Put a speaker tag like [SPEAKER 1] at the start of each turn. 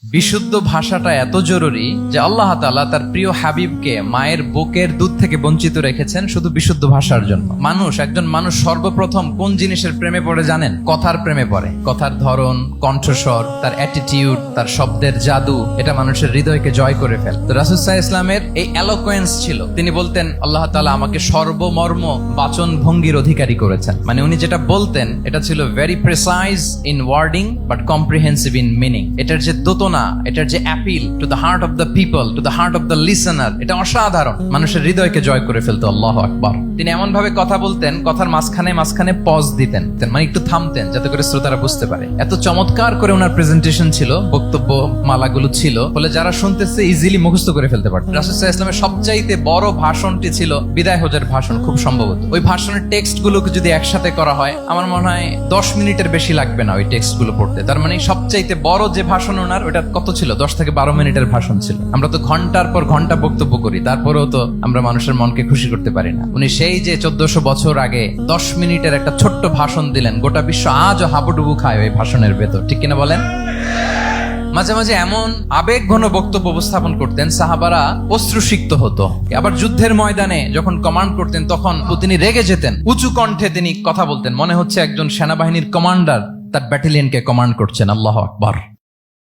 [SPEAKER 1] বিশুদ্ধ ভাষাটা এত জরুরি যে আল্লাহ তাআলা তার প্রিয় হাবিবকে মায়ের বুকের দুধ থেকে বঞ্চিত রেখেছেন শুধু বিশুদ্ধ ভাষার জন্য। একজন মানুষ সর্বপ্রথম কোন জিনিসের প্রেমে পড়ে জানেন? কথার প্রেমে পড়ে। কথার ধরন, কণ্ঠস্বর, তার অ্যাটিটিউড, তার শব্দের জাদু, এটা মানুষের হৃদয়কে জয় করে ফেলে। তো রাসূল সাল্লাল্লাহু আলাইহি ওয়াসাল্লামের এই এলোকোয়েন্স ছিল। তিনি বলতেন আল্লাহ তাআলা আমাকে সর্বমর্ম বাচন ভঙ্গির অধিকারী করেছেন। মানে উনি যেটা বলতেন এটা ছিল very precise in wording but comprehensive in meaning. এটার যে দোতনা, এটার যে appeal to the heart of the people, to the heart of the listener, এটা অসাধারণ। মানুষের হৃদয়কে জয় করে ফেলতো। আল্লাহু আকবার। তিনি এমন ভাবে কথা বলতেন, কথার মাঝখানে মাঝখানে পজ দিতেন, মানে একটু থামতেন যাতে করে শ্রোতারা বুঝতে পারে। এত চমৎকার করে ওনার প্রেজেন্টেশন ছিল, বক্তব্য মালাগুলো ছিল, ফলে যারা শুনতেছে ইজিলি মুখস্থ করে ফেলতে পারত। রাসূল সাল্লাল্লাহু আলাইহি ওয়াসাল্লামের সবচাইতে বড় ভাষণটি ছিল বিদায় হজের ভাষণ, খুব সম্ভবত। ওই ভাষণের টেক্সট গুলোকে যদি একসাথে করা হয়, আমার মনে হয় 10 মিনিটের বেশি লাগবে না ওই টেক্সট গুলো পড়তে। তার মানে সবচাইতে বড় যে ভাষণ ওনার, ওটা কত ছিল? 10 থেকে 12 মিনিটের ভাষণ ছিল। আমরা তো ঘন্টার পর ঘন্টা বক্তব্য করি, তারপরেও তো আমরা মানুষের মনকে খুশি করতে পারি না। উনি সেই যে 1400 বছর আগে 10 মিনিটের একটা ছোট্ট ভাষণ দিলেন, গোটা বিশ্ব আজও হাবুডুবু খায় ওই ভাষণের ভেতর, ঠিক কিনা বলেন? মাঝে মাঝে এমন আবেগঘন বক্তব্য উপস্থাপন করতেন, সাহাবারা অশ্রুসিক্ত হতো। আবার যুদ্ধের ময়দানে যখন কমান্ড করতেন তখন তিনি রেগে যেতেন, উঁচু কণ্ঠে তিনি কথা বলতেন, মনে হচ্ছে একজন সেনাবাহিনীর কমান্ডার তার ব্যাটালিয়নকে কমান্ড করছেন। আল্লাহু আকবার।